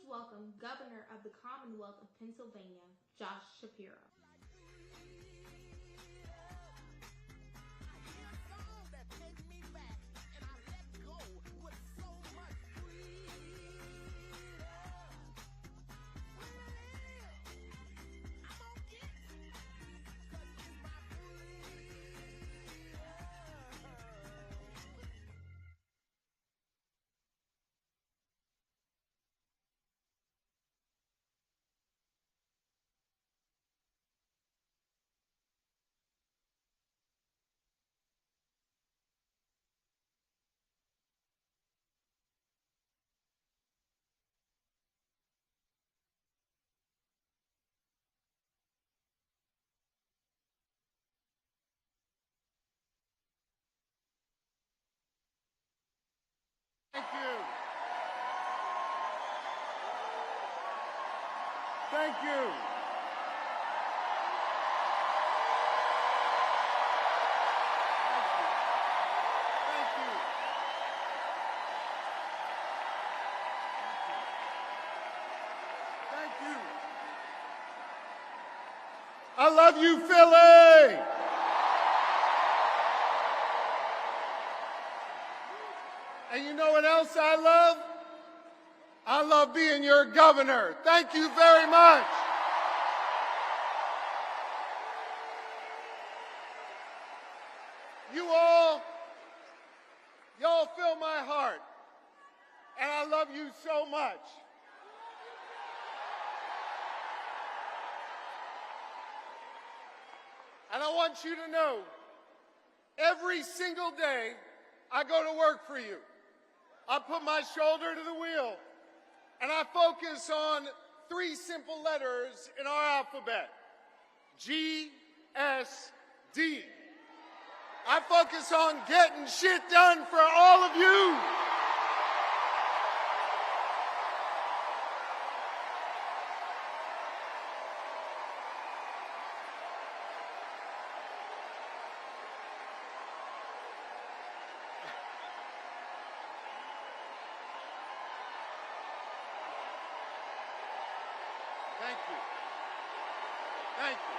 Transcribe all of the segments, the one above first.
welcome Governor of the Commonwealth of Pennsylvania, Josh Shapiro. Thank you. Thank you. Thank you. Thank you. I love you, Philly. And you know what else I love? I love being your governor. Thank you very much. Y'all fill my heart. And I love you so much. And I want you to know, every single day I go to work for you. I put my shoulder to the wheel, and I focus on 3 simple letters in our alphabet: G, S, D. I focus on getting shit done for all of you. Thank you. Thank you.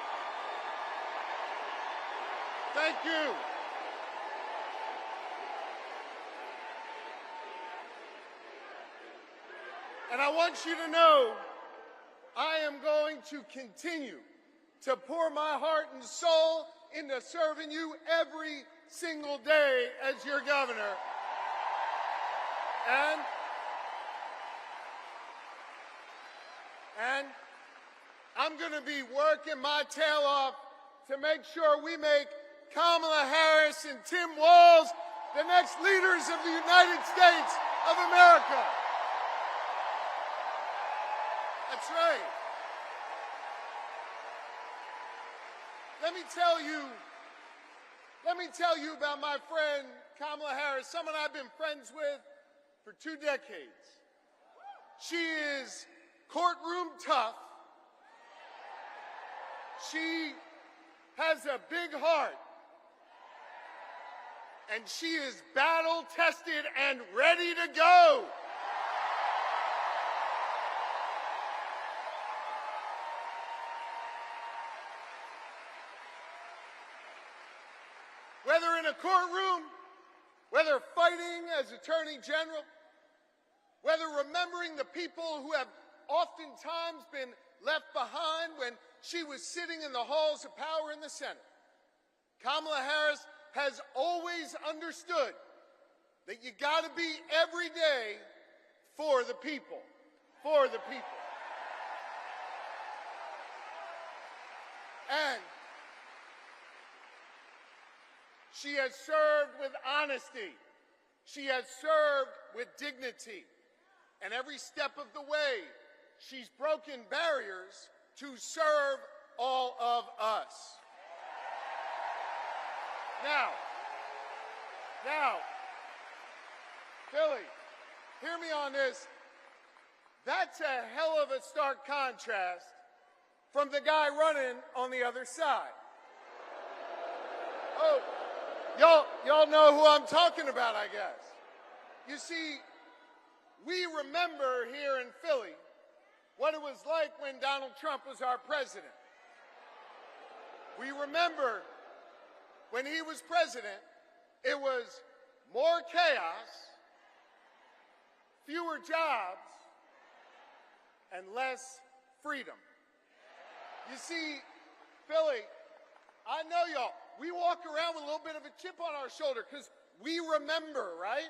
Thank you. And I want you to know, I am going to continue to pour my heart and soul into serving you every single day as your governor. And I'm going to be working my tail off to make sure we make Kamala Harris and Tim Walz the next leaders of the United States of America. That's right. Let me tell you about my friend Kamala Harris, someone I've been friends with for 2 decades. She is courtroom tough. She has a big heart. And she is battle-tested and ready to go. Whether in a courtroom, whether fighting as Attorney General, whether remembering the people who have oftentimes been left behind when she was sitting in the halls of power in the Senate, Kamala Harris has always understood that you got to be every day for the people, for the people. And she has served with honesty. She has served with dignity. And every step of the way, she's broken barriers to serve all of us. Now, Philly, hear me on this. That's a hell of a stark contrast from the guy running on the other side. Oh, y'all know who I'm talking about, I guess. You see, we remember here in Philly what it was like when Donald Trump was our president. We remember when he was president, it was more chaos, fewer jobs, and less freedom. You see, Philly, I know y'all, we walk around with a little bit of a chip on our shoulder because we remember, right?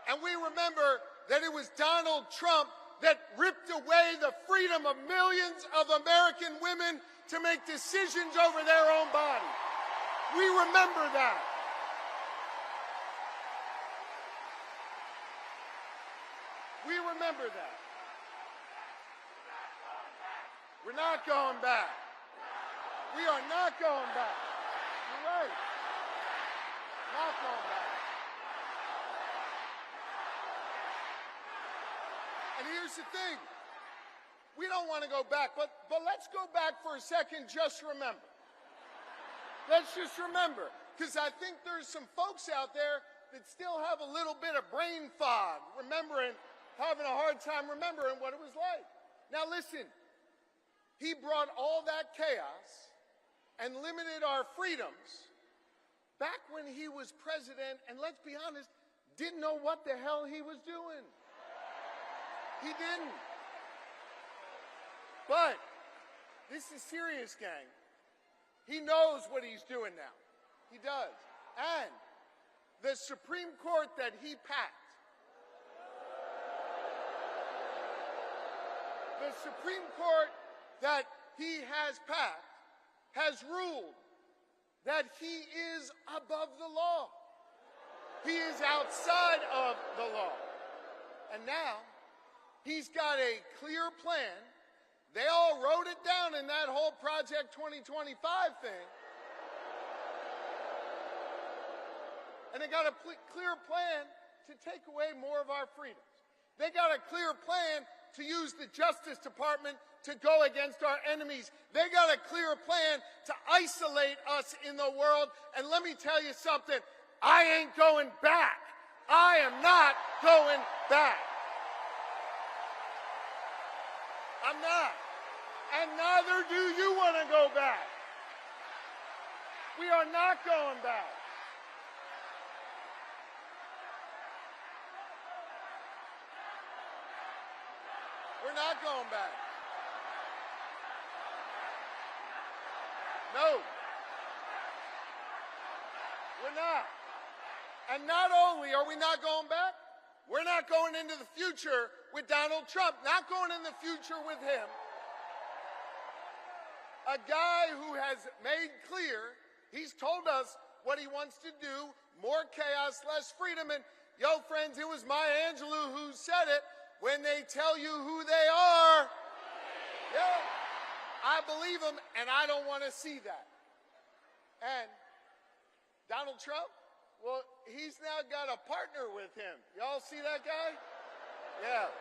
And we remember that it was Donald Trump that ripped away the freedom of millions of American women to make decisions over their own bodies. We remember that. We remember that. We're not going back. We are not going back. You're right. Not going back. And here's the thing. We don't want to go back, but let's go back for a second. Just remember. Let's just remember, because I think there's some folks out there that still have a little bit of brain fog, having a hard time remembering what it was like. Now listen, he brought all that chaos and limited our freedoms back when he was president, and let's be honest, didn't know what the hell he was doing. He didn't. But this is serious, gang. He knows what he's doing now. He does. And the Supreme Court that he packed, the Supreme Court that he has packed has ruled that he is above the law. He is outside of the law. And now he's got a clear plan. They all wrote it down in that whole Project 2025 thing. And they got a clear plan to take away more of our freedoms. They got a clear plan to use the Justice Department to go against our enemies. They got a clear plan to isolate us in the world. And let me tell you something, I ain't going back. I am not going back. I'm not. And neither do you want to go back. We are not going back. We're not going back. No. We're not. And not only are we not going back, we're not going into the future with Donald Trump, not going in the future with him. A guy who has made clear, he's told us what he wants to do, more chaos, less freedom. And yo, friends, it was Maya Angelou who said it, when they tell you who they are, yeah, I believe them, and I don't want to see that. And Donald Trump, well, he's now got a partner with him. Y'all see that guy? Yeah.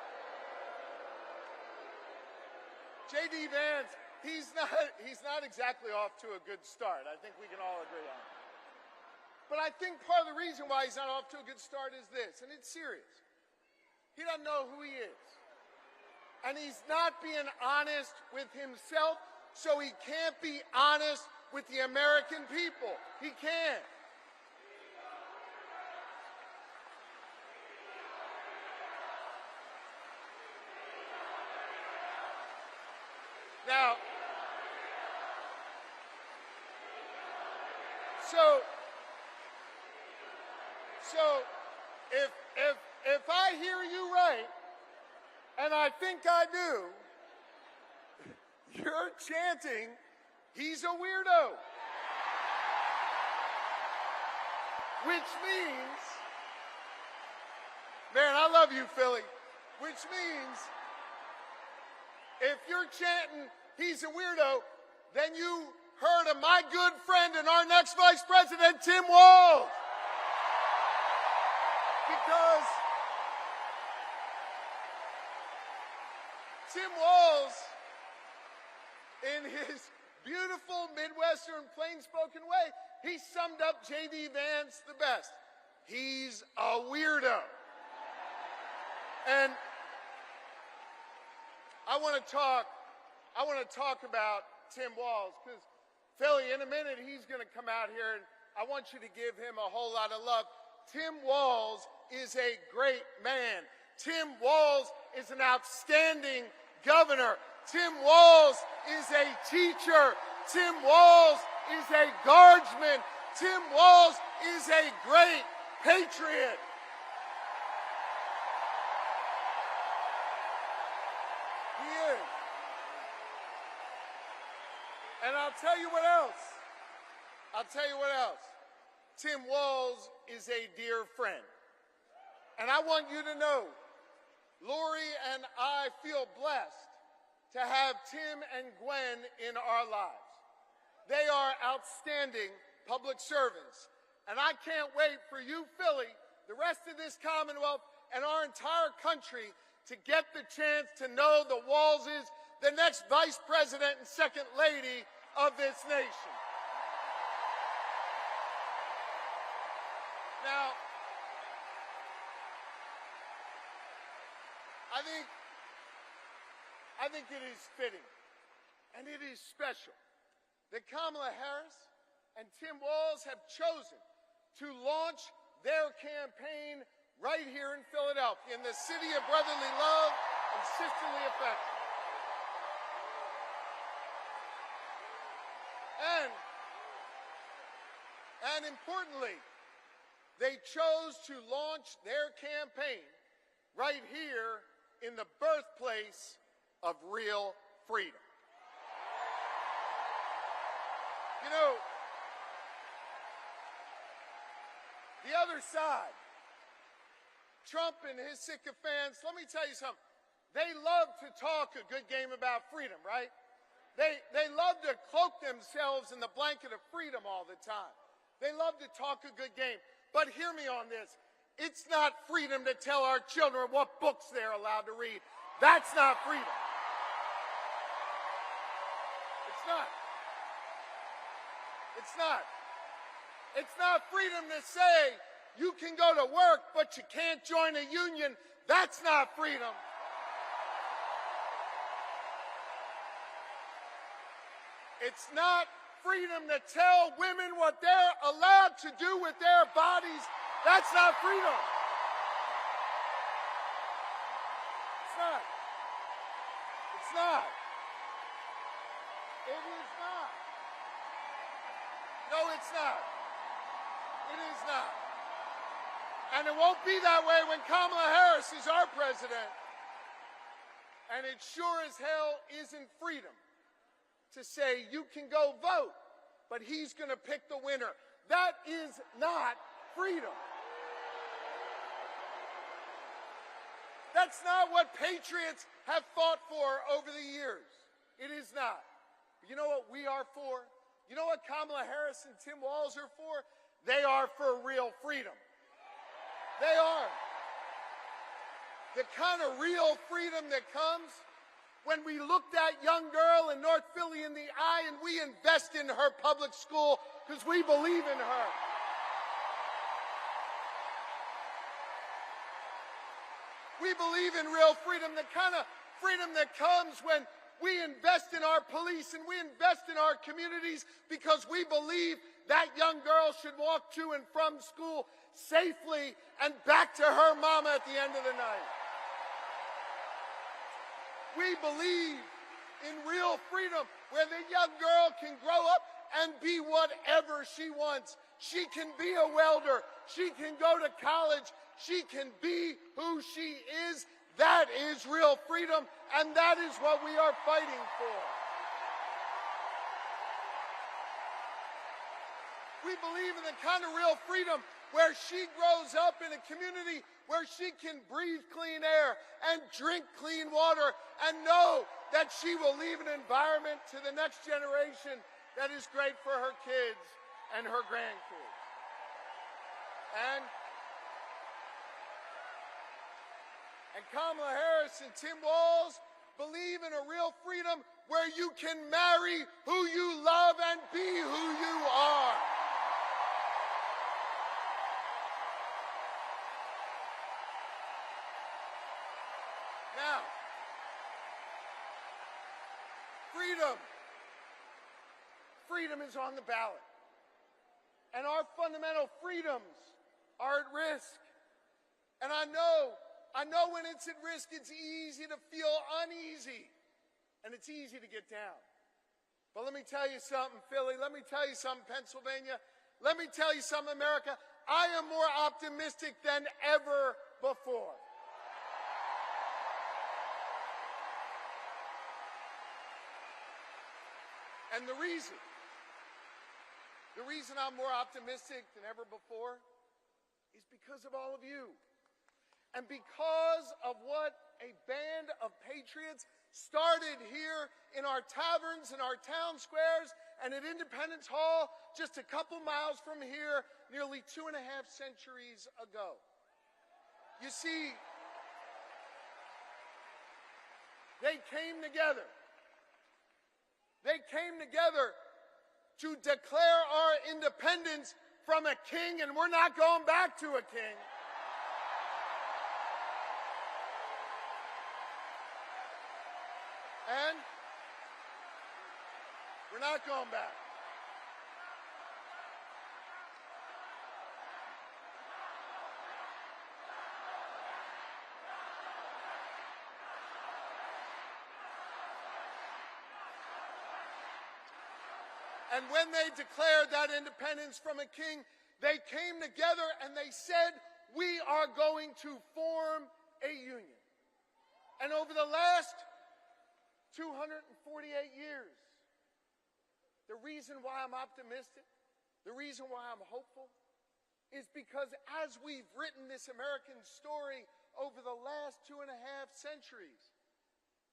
J.D. Vance, he's not exactly off to a good start. I think we can all agree on it. But I think part of the reason why he's not off to a good start is this, and it's serious. He doesn't know who he is. And he's not being honest with himself, so he can't be honest with the American people. He can't. Now, so if I hear you right, and I think I do, you're chanting, he's a weirdo. Which means, man, I love you, Philly. Which means, if you're chanting, he's a weirdo, then you heard of my good friend and our next vice president, Tim Walz. Because Tim Walz, in his beautiful Midwestern plain-spoken way, he summed up J.D. Vance the best. He's a weirdo. And I want to talk about Tim Walz, because Philly, in a minute, he's going to come out here, and I want you to give him a whole lot of love. Tim Walz is a great man. Tim Walz is an outstanding governor. Tim Walz is a teacher. Tim Walz is a guardsman. Tim Walz is a great patriot. He is. And I'll tell you what else. Tim Walz is a dear friend. And I want you to know, Lori and I feel blessed to have Tim and Gwen in our lives. They are outstanding public servants. And I can't wait for you, Philly, the rest of this Commonwealth, and our entire country to get the chance to know the Walzes, the next Vice President and Second Lady of this nation. Now, I think it is fitting, and it is special, that Kamala Harris and Tim Walz have chosen to launch their campaign right here in Philadelphia, in the city of brotherly love and sisterly affection. And importantly, they chose to launch their campaign right here in the birthplace of real freedom. You know, the other side, Trump and his sycophants, let me tell you something. They love to talk a good game about freedom, right? They love to cloak themselves in the blanket of freedom all the time. They love to talk a good game. But hear me on this. It's not freedom to tell our children what books they're allowed to read. That's not freedom. It's not. It's not. It's not freedom to say you can go to work, but you can't join a union. That's not freedom. It's not freedom to tell women what they're allowed to do with their bodies. That's not freedom. It's not. It's not. It is not. No, it's not. It is not. And it won't be that way when Kamala Harris is our president. And it sure as hell isn't freedom to say you can go vote, but he's going to pick the winner. That is not freedom. That's not what patriots have fought for over the years. It is not. You know what we are for? You know what Kamala Harris and Tim Walz are for? They are for real freedom. They are. The kind of real freedom that comes when we look that young girl in North Philly in the eye and we invest in her public school because we believe in her. We believe in real freedom, the kind of freedom that comes when we invest in our police and we invest in our communities because we believe that young girl should walk to and from school safely and back to her mama at the end of the night. We believe in real freedom where the young girl can grow up and be whatever she wants. She can be a welder. She can go to college. She can be who she is. That is real freedom, and that is what we are fighting for. We believe in the kind of real freedom where she grows up in a community where she can breathe clean air and drink clean water and know that she will leave an environment to the next generation that is great for her kids and her grandkids. And Kamala Harris and Tim Walz believe in a real freedom where you can marry who you love and be who you are. freedom is on the ballot. And our fundamental freedoms are at risk. And I know when it's at risk, it's easy to feel uneasy. And it's easy to get down. But let me tell you something, Philly. Let me tell you something, Pennsylvania. Let me tell you something, America. I am more optimistic than ever before. And the reason I'm more optimistic than ever before is because of all of you. And because of what a band of patriots started here in our taverns, in our town squares, and at Independence Hall, just a couple miles from here, nearly 2.5 centuries ago. You see, they came together. They came together to declare our independence from a king, and we're not going back to a king. And we're not going back. And when they declared that independence from a king, they came together and they said, we are going to form a union. And over the last 248 years, the reason why I'm optimistic, the reason why I'm hopeful, is because as we've written this American story over the last 2.5 centuries,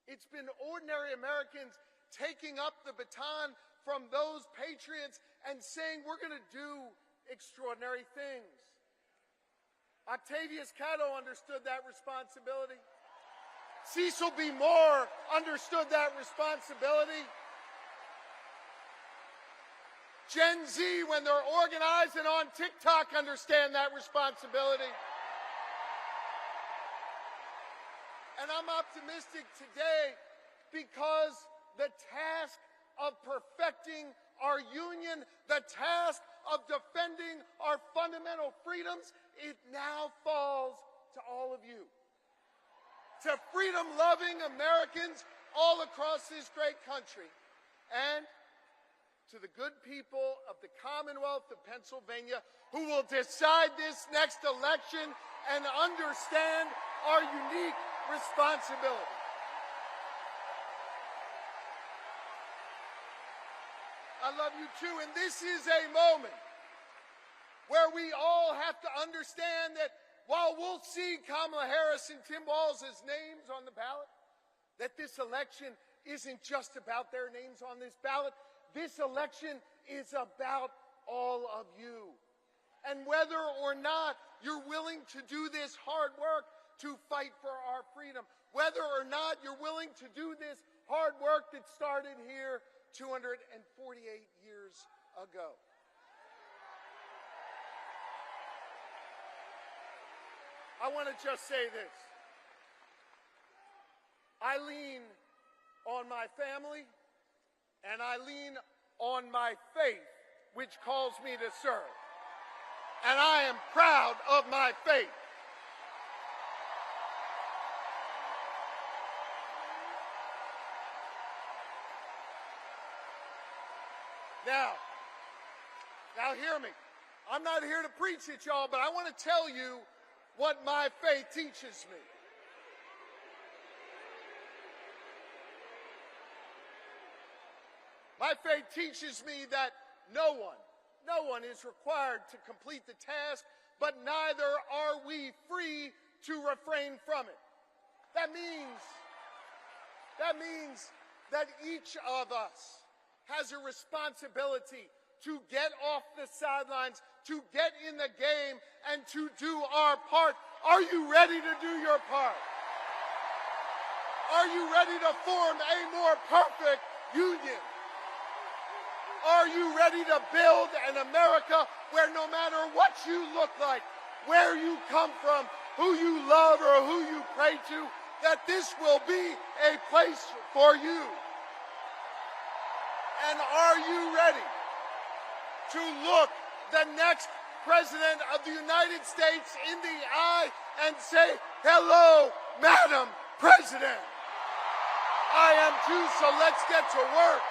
it's been ordinary Americans taking up the baton from those patriots and saying, we're going to do extraordinary things. Octavius Catto understood that responsibility. Cecil B. Moore understood that responsibility. Gen Z, when they're organized and on TikTok, understand that responsibility. And I'm optimistic today because the task of perfecting our union, the task of defending our fundamental freedoms, it now falls to all of you. To freedom-loving Americans all across this great country, and to the good people of the Commonwealth of Pennsylvania who will decide this next election and understand our unique responsibility. I love you too, and this is a moment where we all have to understand that while we'll see Kamala Harris and Tim Walz as names on the ballot, that this election isn't just about their names on this ballot. This election is about all of you. And whether or not you're willing to do this hard work to fight for our freedom, whether or not you're willing to do this hard work that started here 248 years ago. I want to just say this. I lean on my family and I lean on my faith, which calls me to serve. And I am proud of my faith. Now hear me. I'm not here to preach at y'all, but I want to tell you what my faith teaches me. My faith teaches me that no one is required to complete the task, but neither are we free to refrain from it. That means that each of us has a responsibility to get off the sidelines, to get in the game, and to do our part. Are you ready to do your part? Are you ready to form a more perfect union? Are you ready to build an America where no matter what you look like, where you come from, who you love or who you pray to, that this will be a place for you? And are you ready to look the next President of the United States in the eye and say, "Hello, Madam President"? I am too, so let's get to work.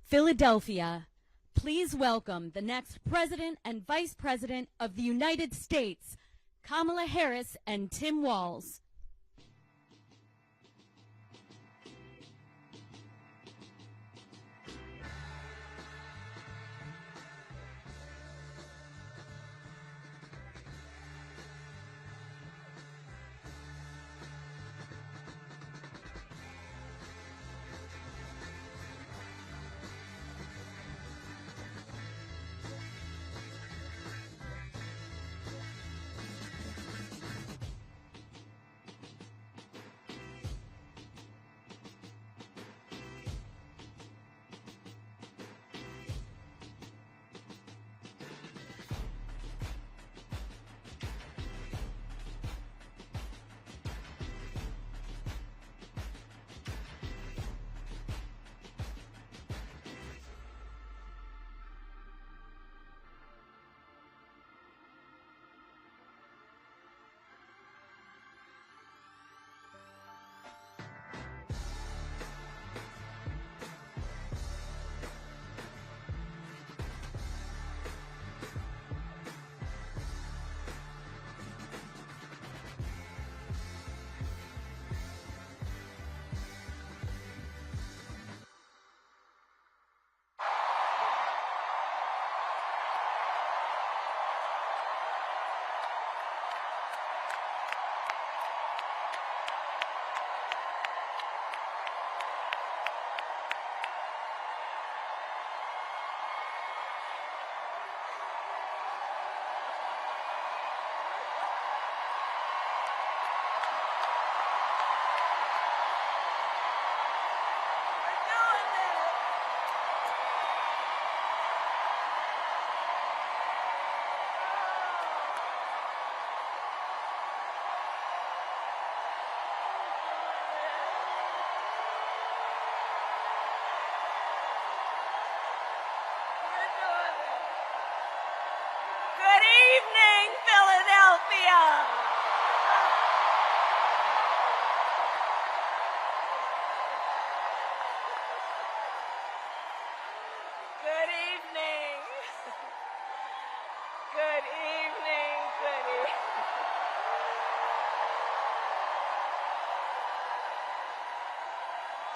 Philadelphia, please welcome the next President and Vice President of the United States, Kamala Harris and Tim Walz.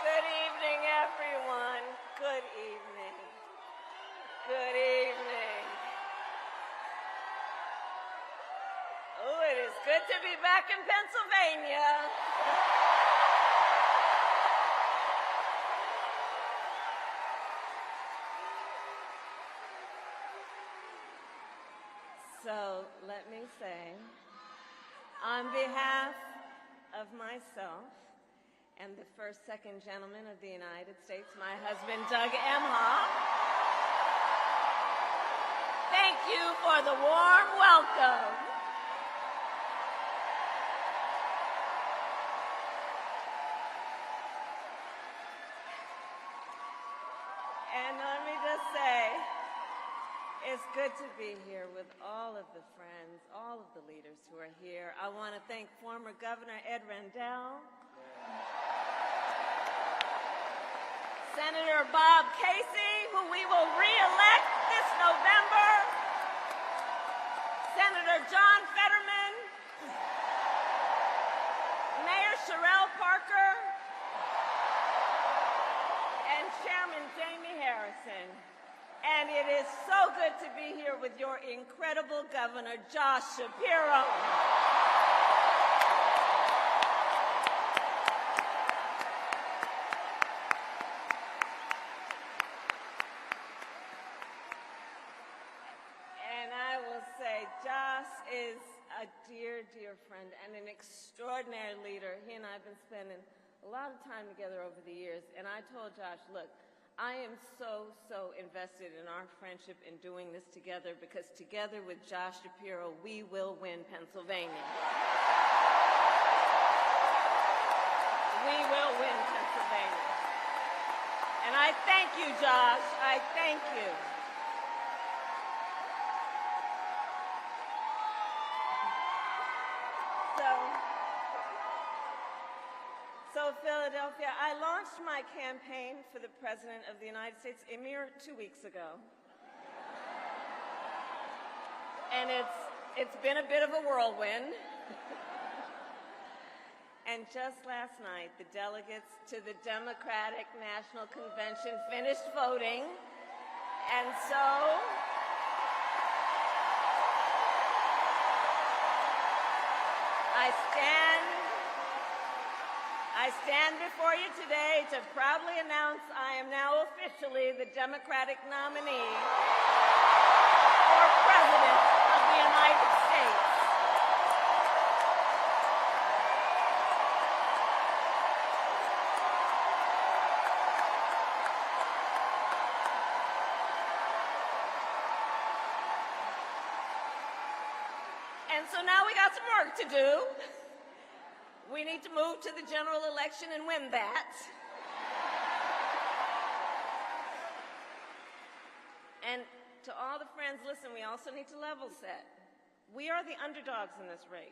Good evening, everyone. Good evening. Good evening. Oh, it is good to be back in Pennsylvania. So let me say, on behalf of myself and the first, second gentleman of the United States, my husband, Doug Emhoff, thank you for the warm welcome. And let me just say, it's good to be here with all of the friends, all of the leaders who are here. I want to thank former Governor Ed Rendell, Senator Bob Casey, who we will re-elect this November, Senator John Fetterman, Mayor Sherelle Parker, and Chairman Jamie Harrison. And it is so good to be here with your incredible Governor, Josh Shapiro. And I will say, Josh is a dear, dear friend and an extraordinary leader. He and I have been spending a lot of time together over the years. And I told Josh, look, I am so invested in our friendship in doing this together, because together with Josh Shapiro, we will win Pennsylvania. We will win Pennsylvania. And I thank you, Josh. I thank you. So, Philadelphia, I launched my campaign for the President of the United States a mere 2 weeks ago. And it's been a bit of a whirlwind. And just last night, the delegates to the Democratic National Convention finished voting. And so I stand before you today to proudly announce I am now officially the Democratic nominee for President of the United States. And so now we got some work to do. We need to move to the general election and win that. And to all the friends, listen, we also need to level set. We are the underdogs in this race.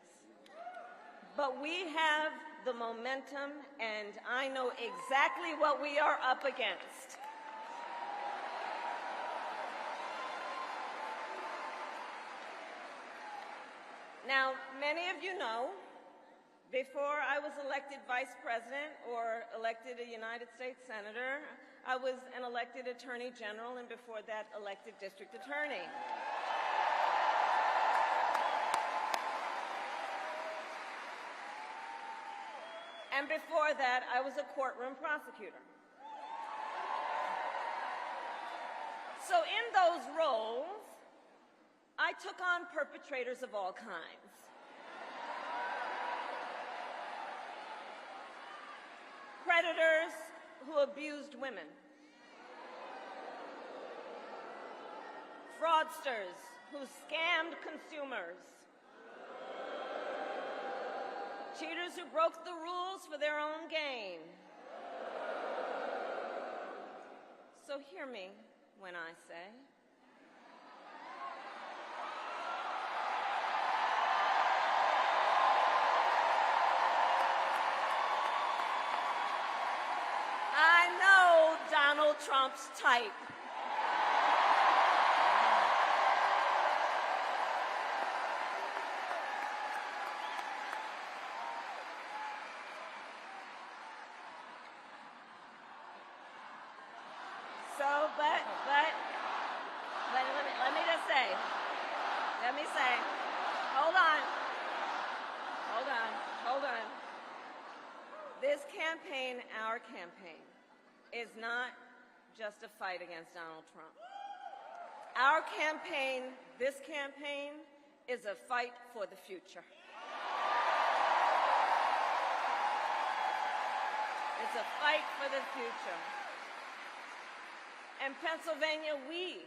But we have the momentum, and I know exactly what we are up against. Now, many of you know, before I was elected vice president or elected a United States senator, I was an elected attorney general, and before that, elected district attorney. And before that, I was a courtroom prosecutor. So in those roles, I took on perpetrators of all kinds. Predators who abused women. Fraudsters who scammed consumers. Cheaters who broke the rules for their own gain. So hear me when I say, I know Donald Trump's type. So, but let me say, hold on. This campaign, our campaign, is not just a fight against Donald Trump. Our campaign, this campaign, is a fight for the future. It's a fight for the future. In Pennsylvania, we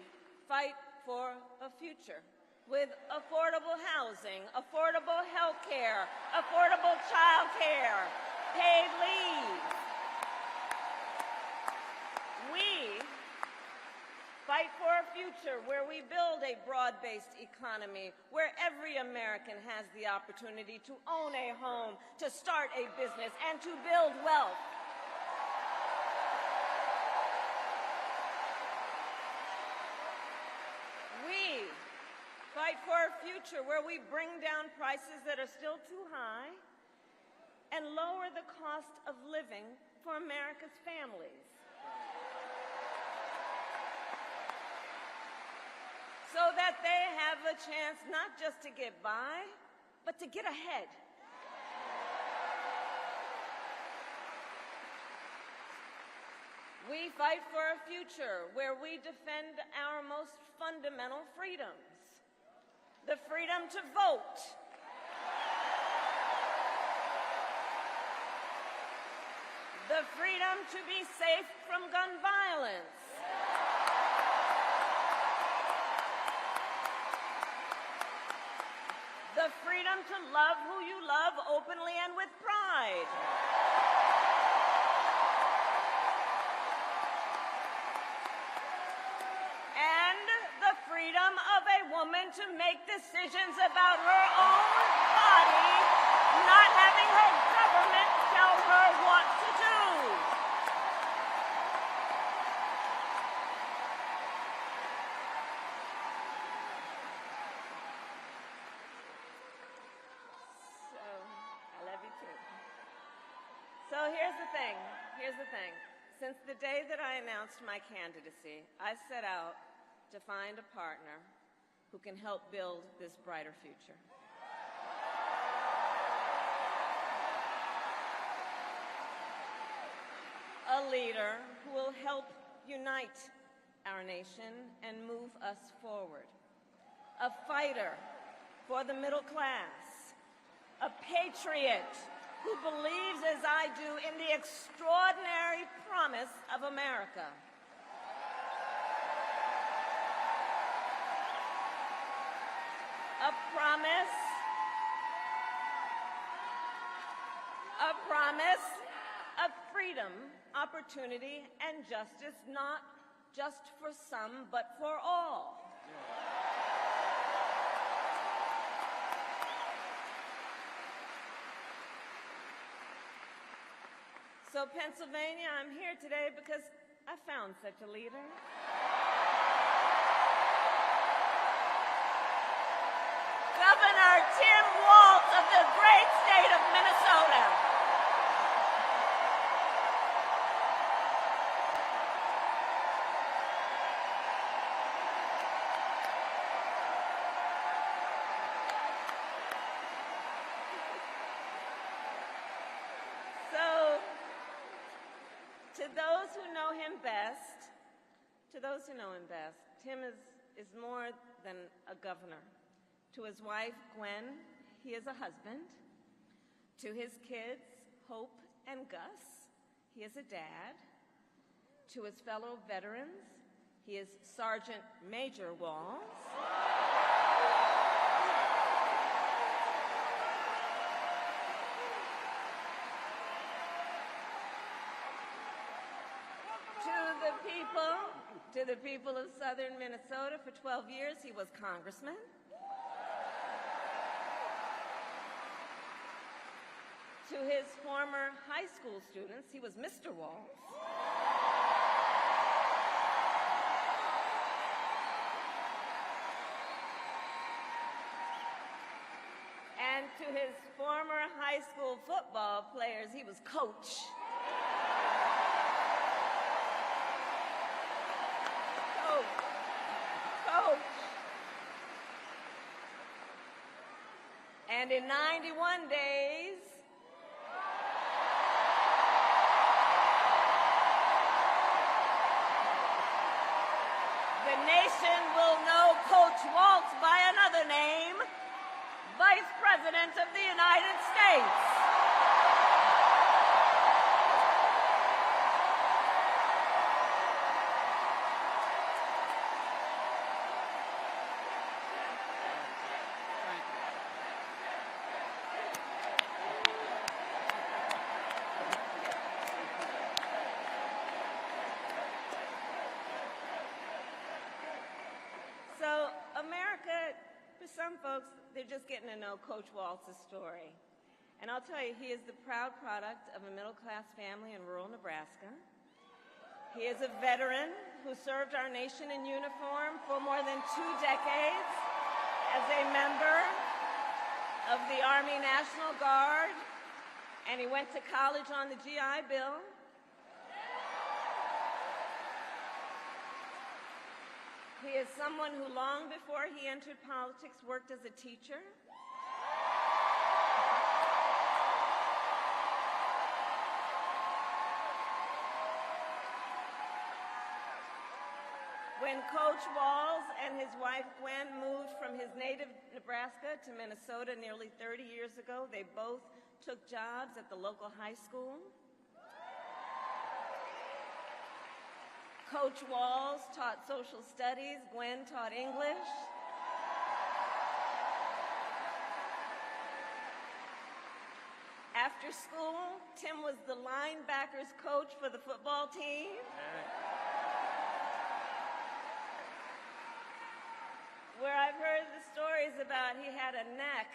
fight for a future with affordable housing, affordable health care, affordable child care, paid leave. We fight for a future where we build a broad-based economy, where every American has the opportunity to own a home, to start a business, and to build wealth. We fight for a future where we bring down prices that are still too high and lower the cost of living for America's families. So that they have a chance not just to get by, but to get ahead. We fight for a future where we defend our most fundamental freedoms. The freedom to vote. The freedom to be safe from gun violence. The freedom to love who you love openly and with pride. And the freedom of a woman to make decisions about her own body, not having her government tell her what So here's the thing. Since the day that I announced my candidacy, I set out to find a partner who can help build this brighter future. A leader who will help unite our nation and move us forward. A fighter for the middle class. A patriot who believes, as I do, in the extraordinary promise of America. A promise of freedom, opportunity, and justice, not just for some, but for all. So, Pennsylvania, I'm here today because I found such a leader. Governor Tim Walz of the great state of Minnesota. To those who know him best, Tim is more than a governor. To his wife, Gwen, he is a husband. To his kids, Hope and Gus, he is a dad. To his fellow veterans, he is Sergeant Major Walz. To the people of southern Minnesota, for 12 years, he was congressman. To his former high school students, he was Mr. Walz. And to his former high school football players, he was Coach. And in 91 days, the nation will know Coach Walz by another name, Vice President of the United States. Some folks, they're just getting to know Coach Walz's story. And I'll tell you, he is the proud product of a middle-class family in rural Nebraska. He is a veteran who served our nation in uniform for more than 2 decades as a member of the Army National Guard, and he went to college on the GI Bill. He is someone who, long before he entered politics, worked as a teacher. When Coach Walz and his wife Gwen moved from his native Nebraska to Minnesota nearly 30 years ago, they both took jobs at the local high school. Coach Walz taught social studies, Gwen taught English. After school, Tim was the linebackers coach for the football team. Where I've heard the stories about he had a knack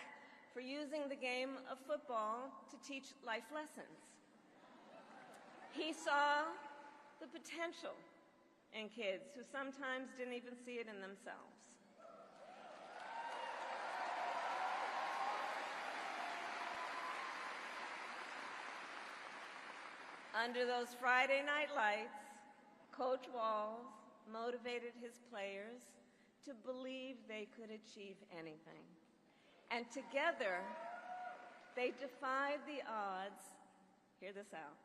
for using the game of football to teach life lessons. He saw the potential in kids who sometimes didn't even see it in themselves. Under those Friday night lights, Coach Walz motivated his players to believe they could achieve anything. And together, they defied the odds, hear this out,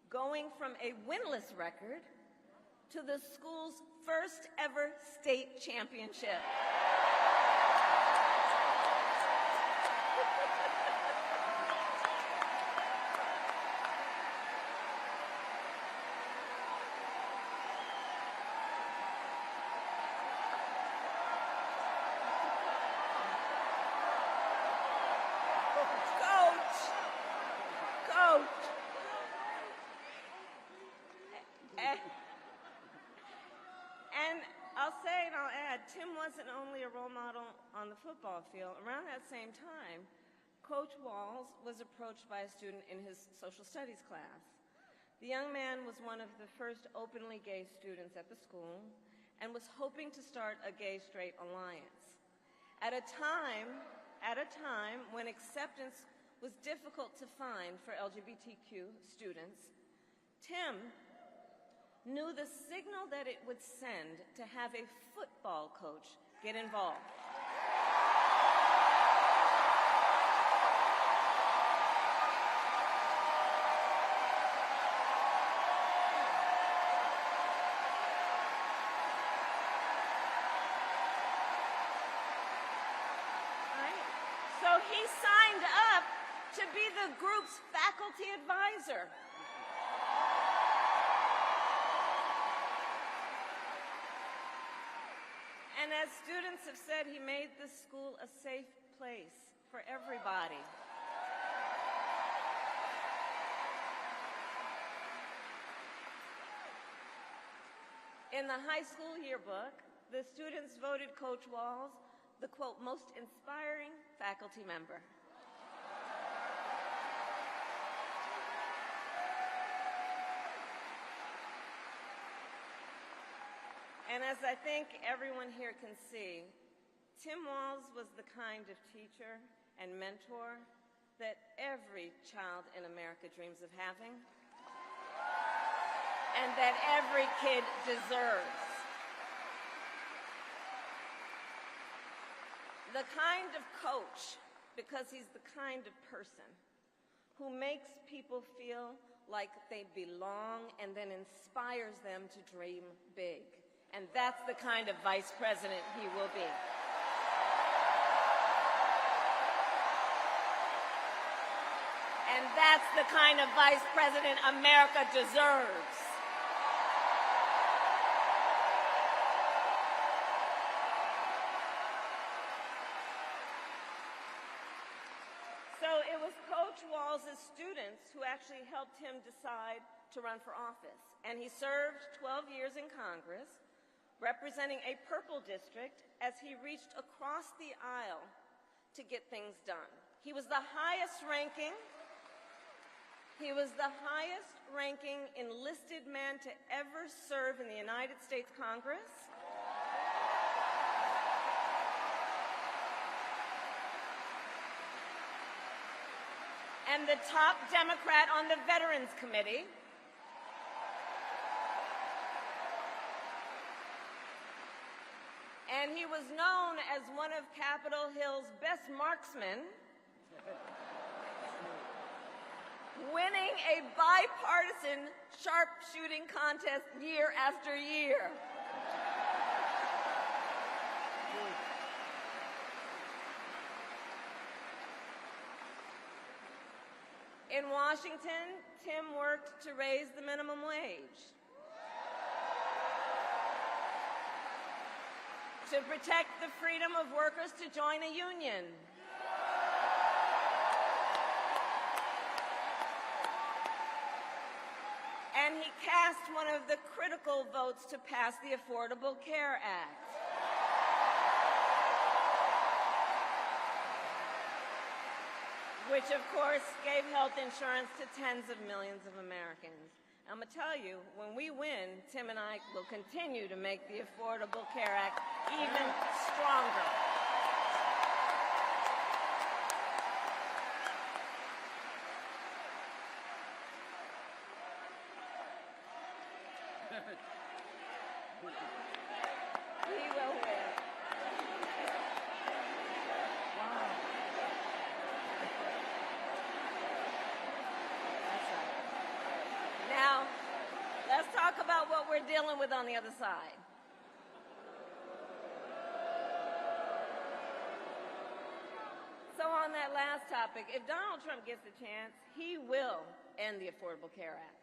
going from a winless record to the school's first ever state championship. And I'll say and I'll add, Tim wasn't only a role model on the football field. Around that same time, Coach Walz was approached by a student in his social studies class. The young man was one of the first openly gay students at the school and was hoping to start a gay-straight alliance. At a time when acceptance was difficult to find for LGBTQ students, Tim knew the signal that it would send to have a football coach get involved. Right? So he signed up to be the group's faculty advisor. And as students have said, he made the school a safe place for everybody. In the high school yearbook, the students voted Coach Walz the, quote, most inspiring faculty member. And as I think everyone here can see, Tim Walz was the kind of teacher and mentor that every child in America dreams of having, and that every kid deserves. The kind of coach, because he's the kind of person who makes people feel like they belong and then inspires them to dream big. And that's the kind of vice president he will be. And that's the kind of vice president America deserves. So it was Coach Walz's students who actually helped him decide to run for office. And he served 12 years in Congress, representing a purple district as he reached across the aisle to get things done. He was the highest ranking enlisted man to ever serve in the United States Congress. And the top Democrat on the Veterans Committee. And he was known as one of Capitol Hill's best marksmen, winning a bipartisan sharpshooting contest year after year. In Washington, Tim worked to raise the minimum wage, to protect the freedom of workers to join a union, and he cast one of the critical votes to pass the Affordable Care Act. Which, of course, gave health insurance to tens of millions of Americans. I'm going to tell you, when we win, Tim and I will continue to make the Affordable Care Act even stronger. He will win. Wow. That's right. Now, let's talk about what we're dealing with on the other side. So on that last topic, if Donald Trump gets the chance, he will end the Affordable Care Act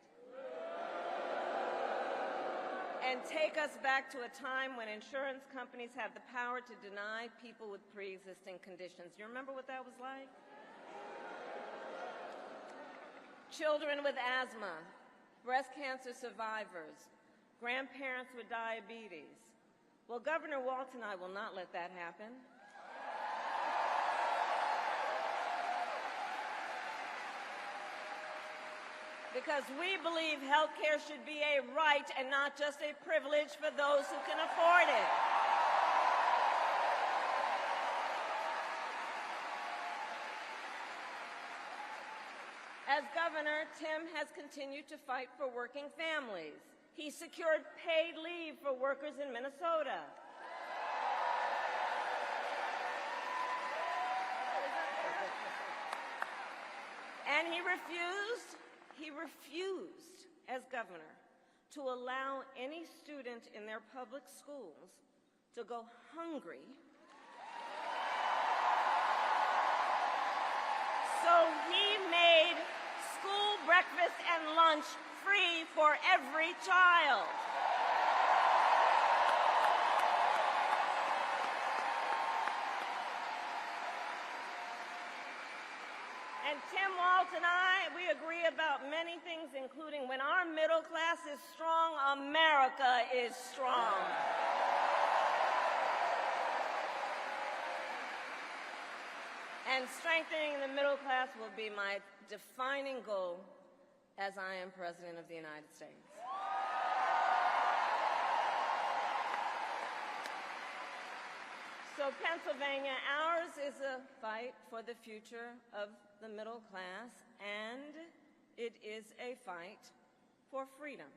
and take us back to a time when insurance companies had the power to deny people with pre-existing conditions. You remember what that was like? Children with asthma, breast cancer survivors, grandparents with diabetes. Well, Governor Walz and I will not let that happen. Because we believe health care should be a right and not just a privilege for those who can afford it. As governor, Tim has continued to fight for working families. He secured paid leave for workers in Minnesota. And he refused as governor to allow any student in their public schools to go hungry. So he made school breakfast and lunch free for every child. And Tim Walz and I, we agree about many things, including when our middle class is strong, America is strong. And strengthening the middle class will be my defining goal as I am President of the United States. So Pennsylvania, ours is a fight for the future of the middle class, and it is a fight for freedom.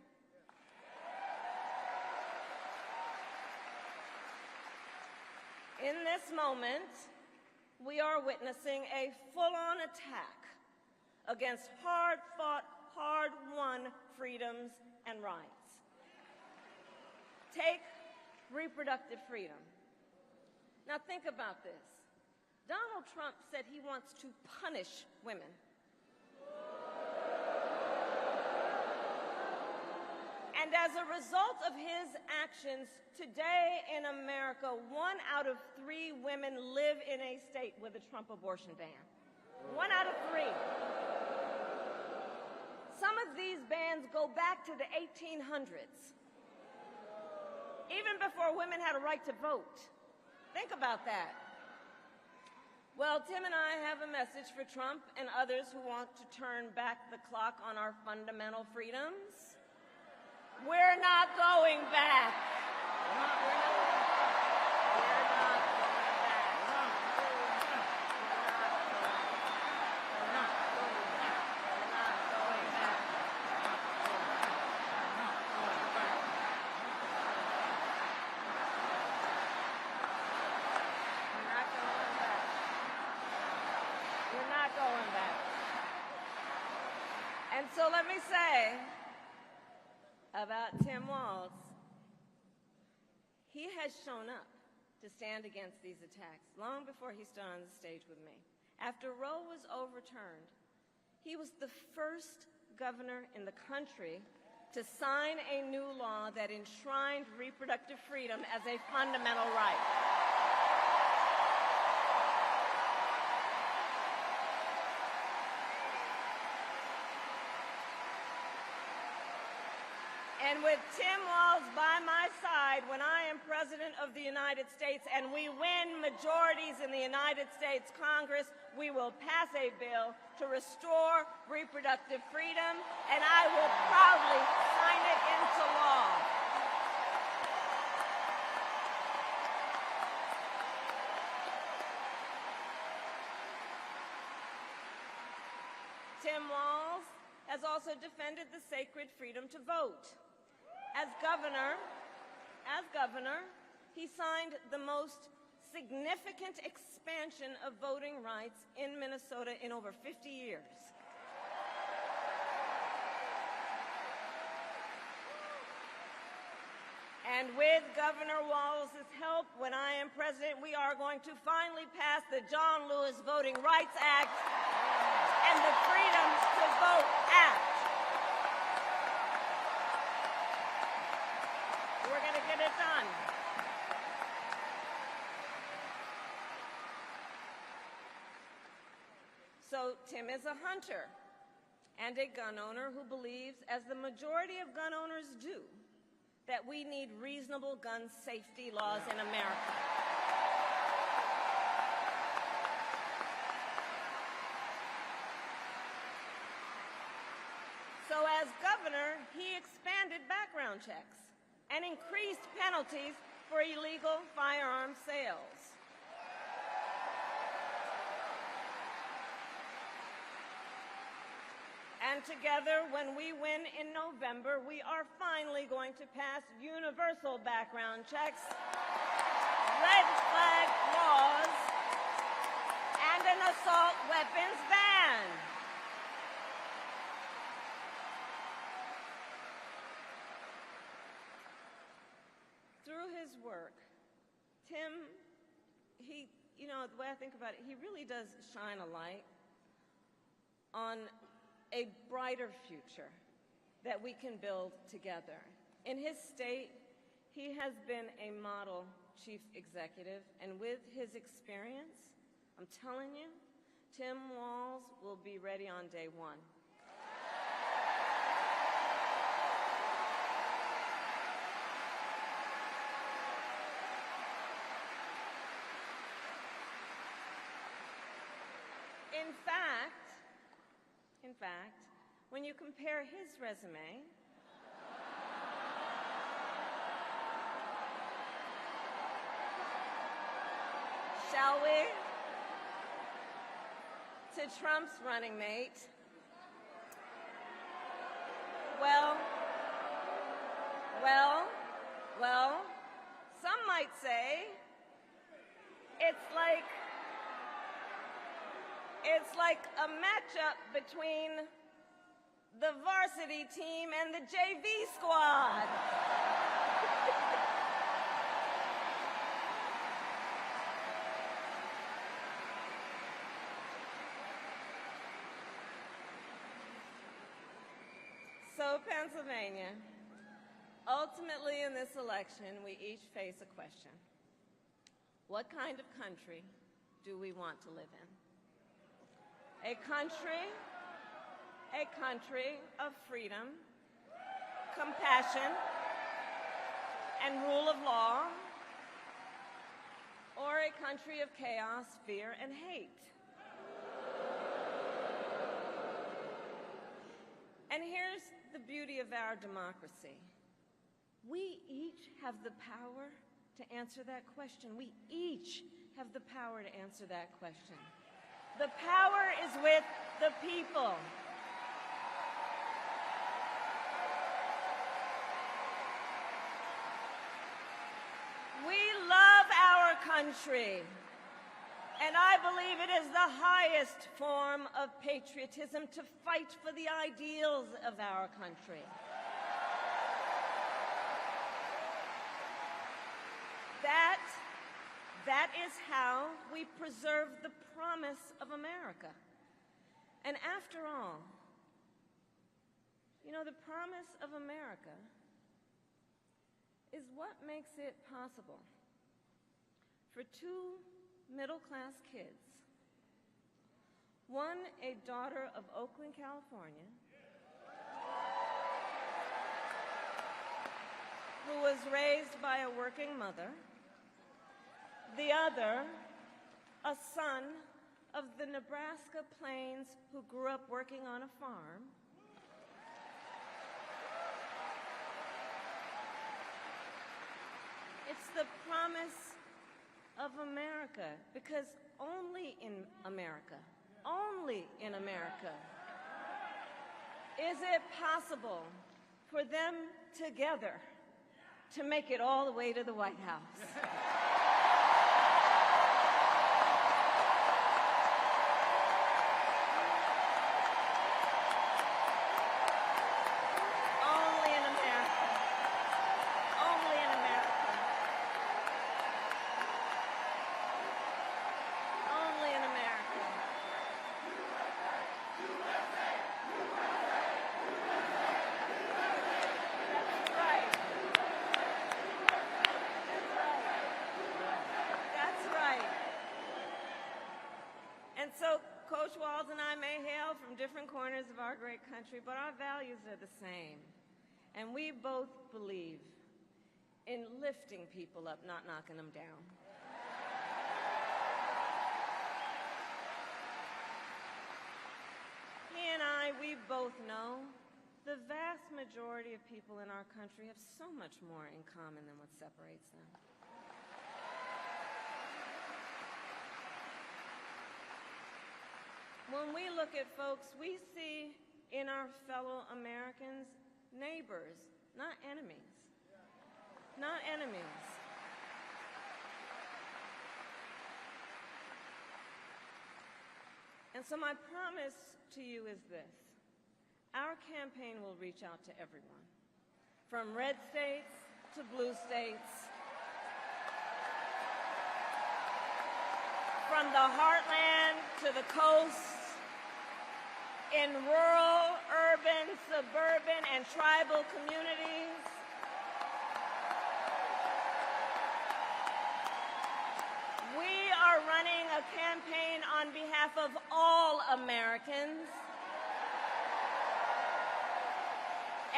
In this moment, we are witnessing a full-on attack against hard-fought, hard-won freedoms and rights. Take reproductive freedom. Now think about this. Donald Trump said he wants to punish women. And as a result of his actions, today in America, 1 out of 3 women live in a state with a Trump abortion ban. 1 out of 3. Some of these bans go back to the 1800s, even before women had a right to vote. Think about that. Well, Tim and I have a message for Trump and others who want to turn back the clock on our fundamental freedoms. We're not going back. We're not going back. We're not going back. We're not going back. We're not going back. We're not going back. We're not going back. And so let me say about Tim Walz, he has shown up to stand against these attacks long before he stood on the stage with me. After Roe was overturned, he was the first governor in the country to sign a new law that enshrined reproductive freedom as a fundamental right. And with Tim Walz by my side when I am President of the United States and we win majorities in the United States Congress, we will pass a bill to restore reproductive freedom, and I will proudly sign it into law. Tim Walz has also defended the sacred freedom to vote. As governor, he signed the most significant expansion of voting rights in Minnesota in over 50 years. And with Governor Walz's help, when I am president, we are going to finally pass the John Lewis Voting Rights Act and the Freedoms to Vote Act. We're going to get it done. So Tim is a hunter and a gun owner who believes, as the majority of gun owners do, that we need reasonable gun safety laws in America. So as governor, he expanded background checks and increased penalties for illegal firearm sales. And together, when we win in November, we are finally going to pass universal background checks, red flag laws, and an assault weapons ban. Through his work, Tim, the way I think about it, he really does shine a light on a brighter future that we can build together. In his state, he has been a model chief executive, and with his experience, I'm telling you, Tim Walz will be ready on day one. In fact, when you compare his resume shall we, to Trump's running mate, well, some might say it's like a matchup between the varsity team and the JV squad. So, Pennsylvania, ultimately in this election, we each face a question. What kind of country do we want to live in? A country of freedom, compassion, and rule of law, or a country of chaos, fear, and hate? And here's the beauty of our democracy. We each have the power to answer that question. We each have the power to answer that question. The power is with the people. We love our country, and I believe it is the highest form of patriotism to fight for the ideals of our country. That is how we preserve the promise of America. And after all, the promise of America is what makes it possible for two middle-class kids, one a daughter of Oakland, California, who was raised by a working mother, the other a son of the Nebraska plains who grew up working on a farm. It's the promise of America, because only in America is it possible for them together to make it all the way to the White House. Only in America. Only in America. Only in America. That's right. That's right. And so Coach Walz and I may hail from different corners of our great country, but our values are the same. And we both believe in lifting people up, not knocking them down. He and I, we both know the vast majority of people in our country have so much more in common than what separates them. When we look at folks, we see in our fellow Americans neighbors, not enemies. Not enemies. And so my promise to you is this. Our campaign will reach out to everyone, from red states to blue states, from the heartland to the coast, in rural, urban, suburban, and tribal communities. We are running a campaign on behalf of all Americans.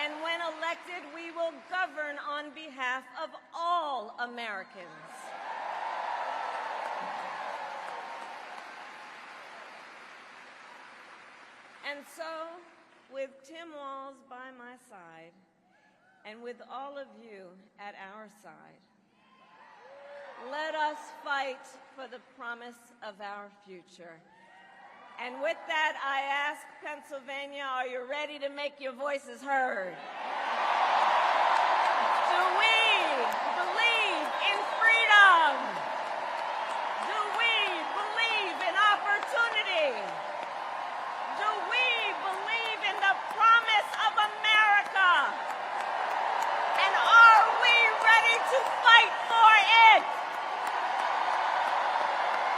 And when elected, we will govern on behalf of all Americans. And so, with Tim Walz by my side, and with all of you at our side, let us fight for the promise of our future. And with that, I ask Pennsylvania, are you ready to make your voices heard? Do we believe in freedom? Do we believe in opportunity? Do we believe in the promise of America? And are we ready to fight for it?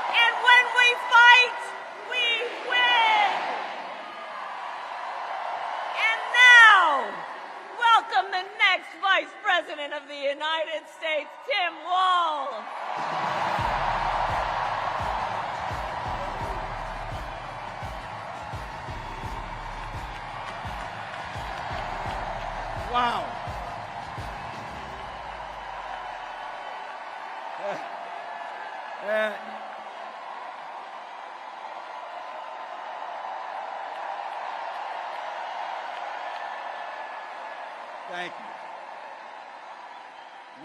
And when we fight, we win. And now, welcome the next Vice President of the United States, Tim Walz. Wow. Thank you.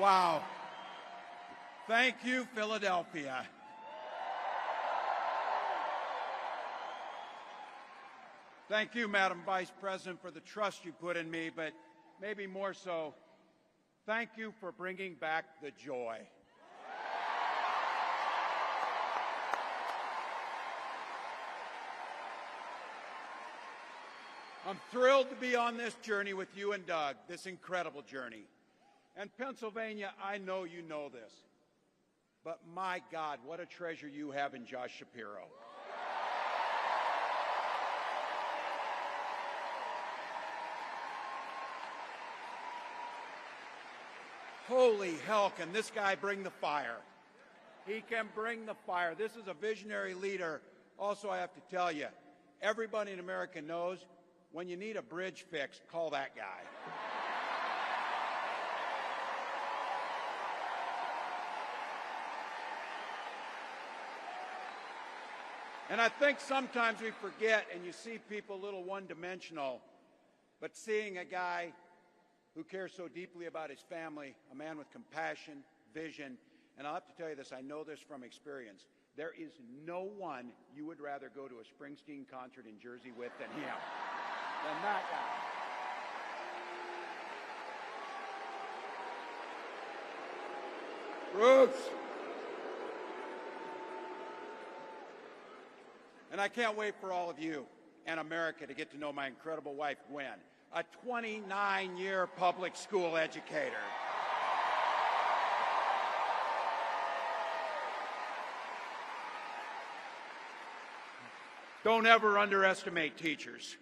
Wow. Thank you, Philadelphia. Thank you, Madam Vice President, for the trust you put in me, but maybe more so, thank you for bringing back the joy. I'm thrilled to be on this journey with you and Doug, this incredible journey. And Pennsylvania, I know you know this, but my God, what a treasure you have in Josh Shapiro. Holy hell, can this guy bring the fire? He can bring the fire. This is a visionary leader. Also, I have to tell you, everybody in America knows when you need a bridge fixed, call that guy. And I think sometimes we forget, and you see people a little one-dimensional, but seeing a guy who cares so deeply about his family, a man with compassion, vision, and I'll have to tell you this, I know this from experience, there is no one you would rather go to a Springsteen concert in Jersey with than him, than that guy. Bruce. And I can't wait for all of you and America to get to know my incredible wife, Gwen, a 29-year public school educator. Don't ever underestimate teachers.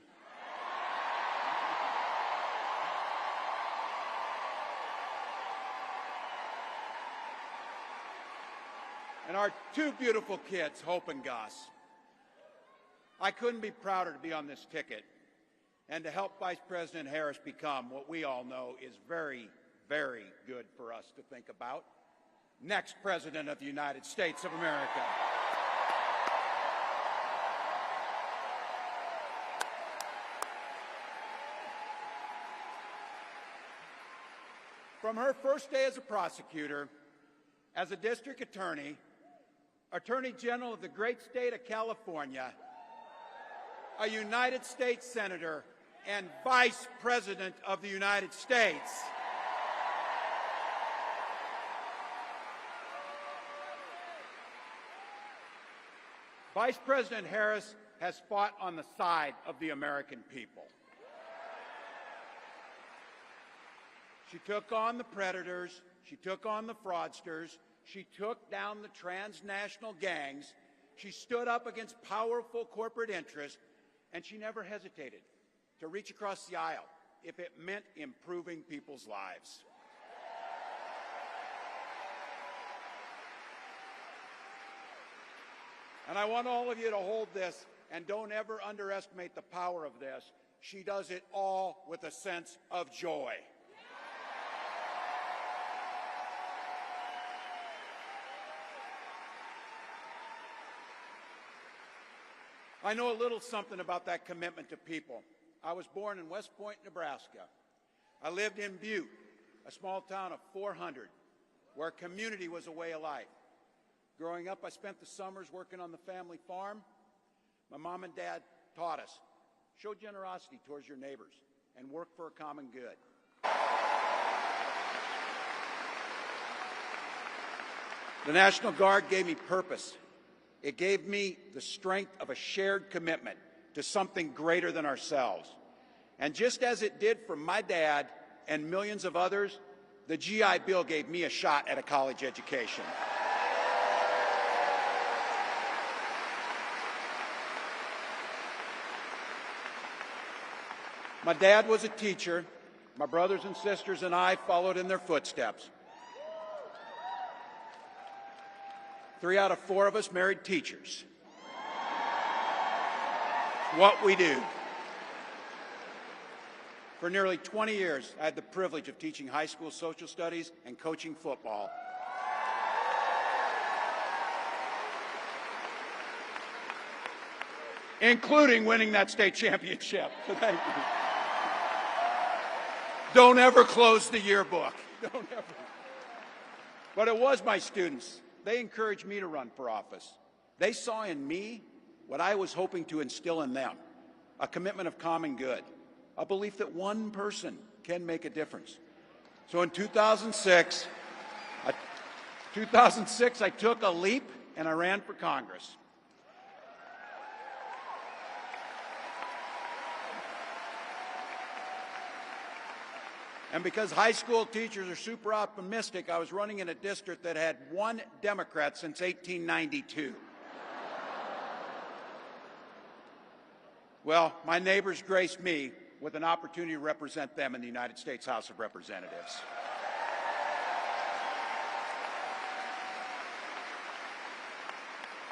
And our two beautiful kids, Hope and Gus. I couldn't be prouder to be on this ticket and to help Vice President Harris become what we all know is very, very good for us to think about, next President of the United States of America. From her first day as a prosecutor, as a district attorney, Attorney General of the great state of California, a United States Senator, and Vice President of the United States. Vice President Harris has fought on the side of the American people. She took on the predators, she took on the fraudsters, she took down the transnational gangs, she stood up against powerful corporate interests, and she never hesitated to reach across the aisle if it meant improving people's lives. And I want all of you to hold this, and don't ever underestimate the power of this. She does it all with a sense of joy. I know a little something about that commitment to people. I was born in West Point, Nebraska. I lived in Butte, a small town of 400, where community was a way of life. Growing up, I spent the summers working on the family farm. My mom and dad taught us, show generosity towards your neighbors and work for a common good. The National Guard gave me purpose. It gave me the strength of a shared commitment to something greater than ourselves. And just as it did for my dad and millions of others, the GI Bill gave me a shot at a college education. My dad was a teacher. My brothers and sisters and I followed in their footsteps. 3 out of 4 of us married teachers. It's what we do. For nearly 20 years, I had the privilege of teaching high school social studies and coaching football. Including winning that state championship. So thank you. Don't ever close the yearbook. Don't ever. But it was my students. They encouraged me to run for office. They saw in me what I was hoping to instill in them, a commitment of common good, a belief that one person can make a difference. So in 2006, I took a leap and I ran for Congress. And because high school teachers are super optimistic, I was running in a district that had 1 Democrat since 1892. Well, my neighbors graced me with an opportunity to represent them in the United States House of Representatives.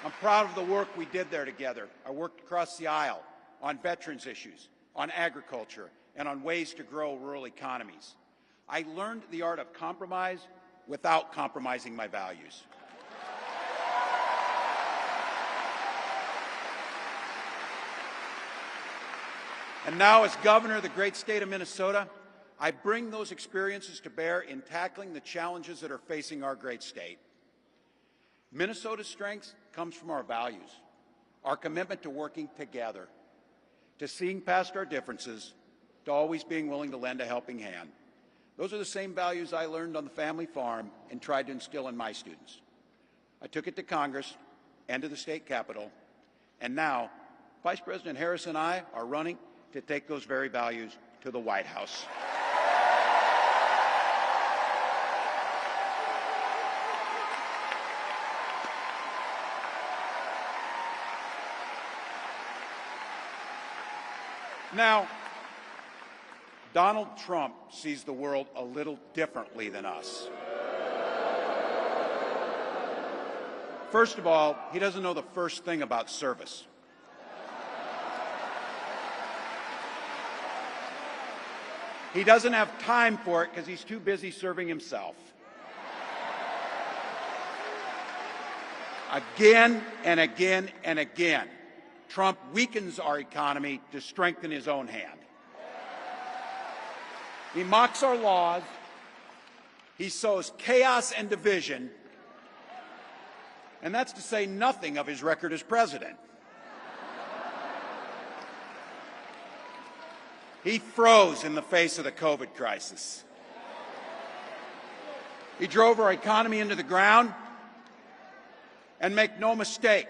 I'm proud of the work we did there together. I worked across the aisle on veterans issues, on agriculture, and on ways to grow rural economies. I learned the art of compromise without compromising my values. And now, as governor of the great state of Minnesota, I bring those experiences to bear in tackling the challenges that are facing our great state. Minnesota's strength comes from our values, our commitment to working together, to seeing past our differences, to always being willing to lend a helping hand. Those are the same values I learned on the family farm and tried to instill in my students. I took it to Congress and to the state capitol, and now Vice President Harris and I are running to take those very values to the White House. Now, Donald Trump sees the world a little differently than us. First of all, he doesn't know the first thing about service. He doesn't have time for it because he's too busy serving himself. Again and again and again, Trump weakens our economy to strengthen his own hand. He mocks our laws. He sows chaos and division. And that's to say nothing of his record as president. He froze in the face of the COVID crisis. He drove our economy into the ground. And make no mistake,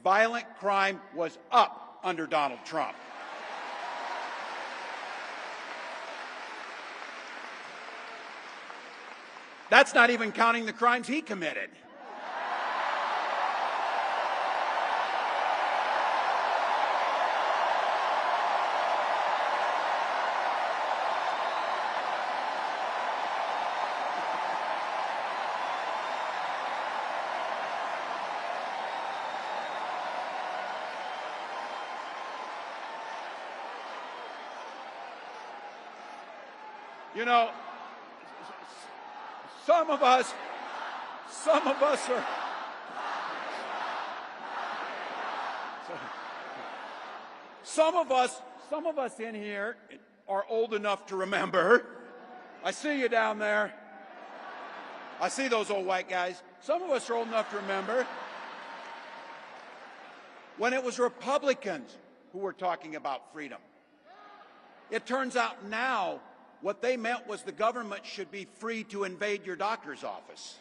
violent crime was up under Donald Trump. That's not even counting the crimes he committed. You know, some of us in here are old enough to remember. I see you down there. I see those old white guys. Some of us are old enough to remember when it was Republicans who were talking about freedom. It turns out now what they meant was the government should be free to invade your doctor's office.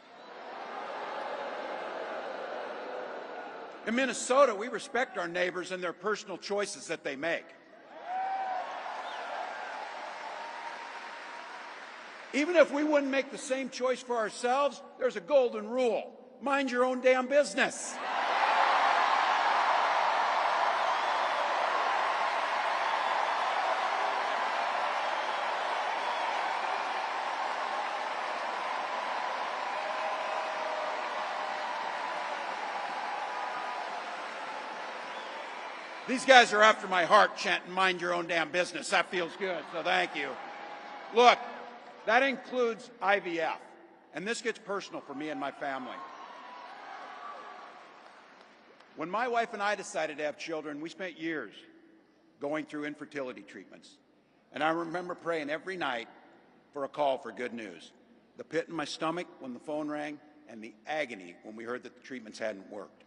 In Minnesota, we respect our neighbors and their personal choices that they make. Even if we wouldn't make the same choice for ourselves, there's a golden rule: mind your own damn business. These guys are after my heart chanting, mind your own damn business. That feels good, so thank you. Look, that includes IVF, and this gets personal for me and my family. When my wife and I decided to have children, we spent years going through infertility treatments. And I remember praying every night for a call for good news. The pit in my stomach when the phone rang, and the agony when we heard that the treatments hadn't worked.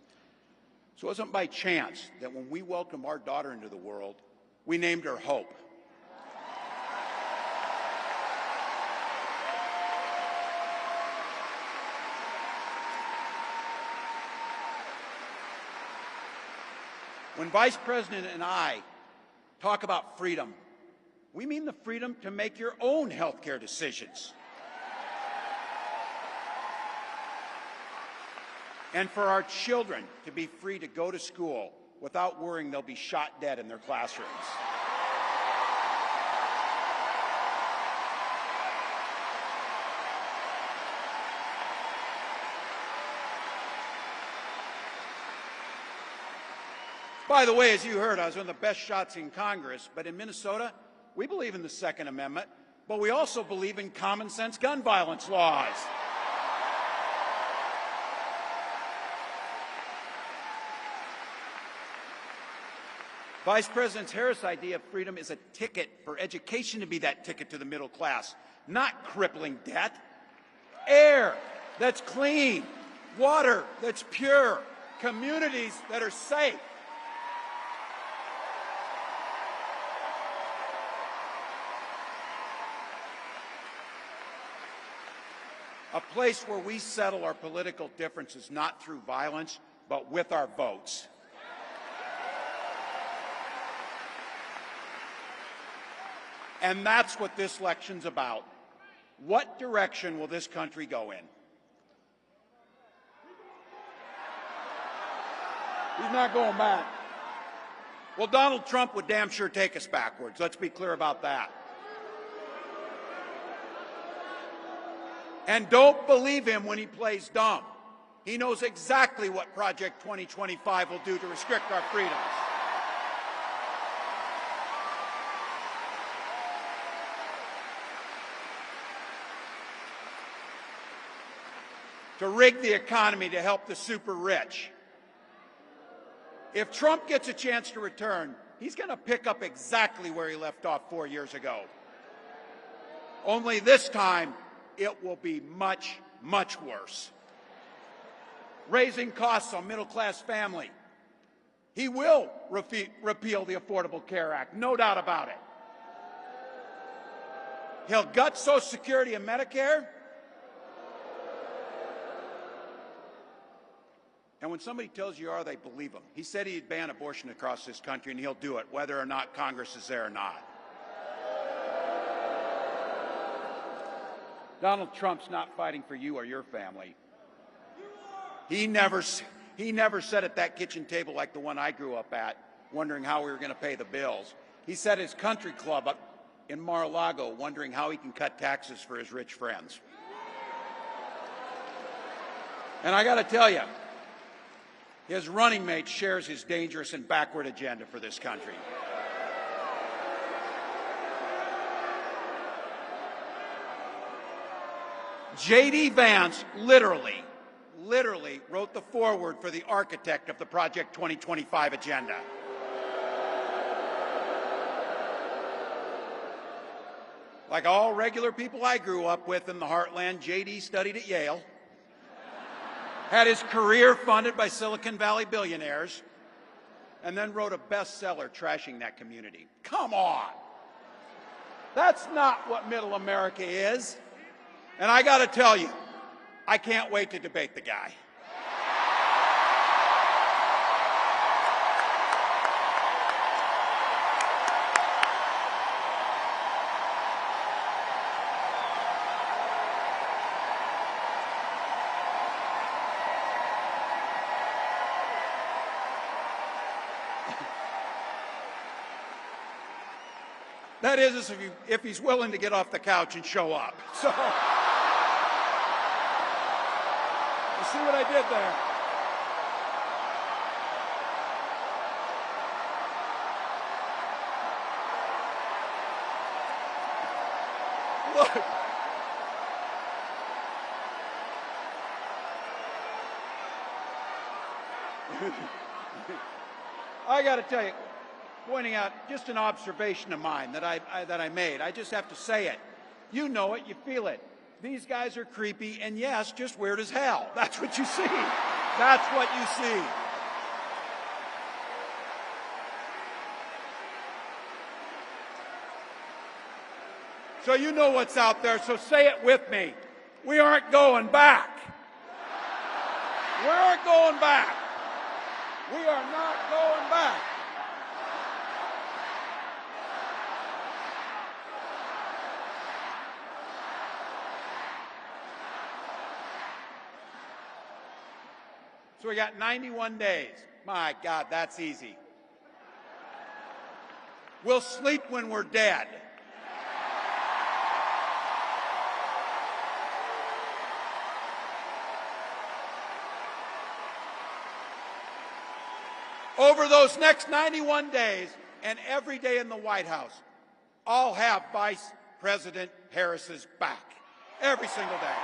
So it wasn't by chance that when we welcomed our daughter into the world, we named her Hope. When Vice President and I talk about freedom, we mean the freedom to make your own health care decisions. And for our children to be free to go to school without worrying they'll be shot dead in their classrooms. By the way, as you heard, I was one of the best shots in Congress, but in Minnesota, we believe in the Second Amendment, but we also believe in common sense gun violence laws. Vice President Harris' idea of freedom is a ticket for education to be that ticket to the middle class, not crippling debt. Air that's clean, water that's pure, communities that are safe. a place where we settle our political differences not through violence, but with our votes. And that's what this election's about. What direction will this country go in? He's not going back. Well, Donald Trump would damn sure take us backwards. Let's be clear about that. And don't believe him when he plays dumb. He knows exactly what Project 2025 will do to restrict our freedoms. To rig the economy to help the super rich. If Trump gets a chance to return, he's going to pick up exactly where he left off 4 years ago. Only this time, it will be much, much worse. Raising costs on middle-class family. He will repeal the Affordable Care Act, no doubt about it. He'll gut Social Security and Medicare. And when somebody tells you are, they believe him. He said he'd ban abortion across this country, and he'll do it, whether or not Congress is there or not. Donald Trump's not fighting for you or your family. He never sat at that kitchen table like the one I grew up at, wondering how we were going to pay the bills. He sat at his country club up in Mar-a-Lago, wondering how he can cut taxes for his rich friends. And I got to tell you, his running mate shares his dangerous and backward agenda for this country. J.D. Vance literally wrote the foreword for the architect of the Project 2025 agenda. Like all regular people I grew up with in the heartland, J.D. studied at Yale, had his career funded by Silicon Valley billionaires, and then wrote a bestseller trashing that community. Come on! That's not what middle America is. And I got to tell you, I can't wait to debate the guy. That is, if he's willing to get off the couch and show up. So, you see what I did there? Look. I got to tell you, pointing out just an observation of mine that I made. I just have to say it. You know it, you feel it. These guys are creepy and, yes, just weird as hell. That's what you see. That's what you see. So you know what's out there, so say it with me. We aren't going back. We aren't going back. We are not going back. So we got 91 days. My God, that's easy. We'll sleep when we're dead. Over those next 91 days and every day in the White House, I'll have Vice President Harris's back. Every single day.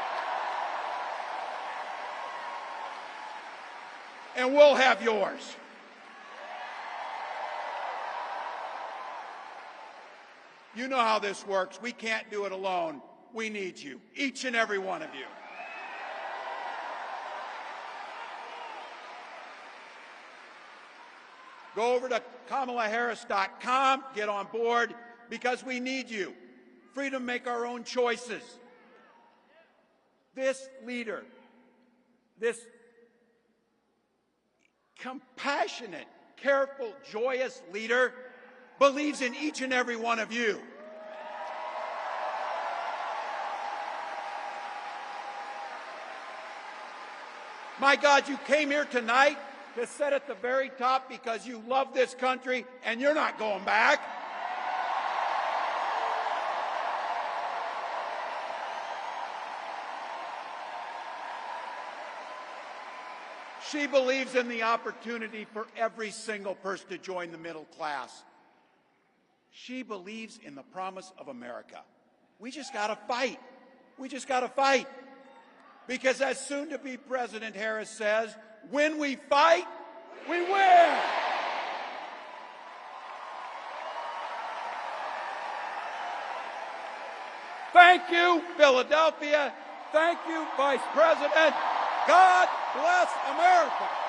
And we'll have yours. You know how this works. We can't do it alone. We need you, each and every one of you. Go over to KamalaHarris.com, get on board, because we need you. Freedom to make our own choices. This leader, this compassionate, careful, joyous leader, believes in each and every one of you. My God, you came here tonight to sit at the very top because you love this country and you're not going back. She believes in the opportunity for every single person to join the middle class. She believes in the promise of America. We just got to fight. We just got to fight. Because as soon-to-be President Harris says, when we fight, we win. Thank you, Philadelphia. Thank you, Vice President. God bless America.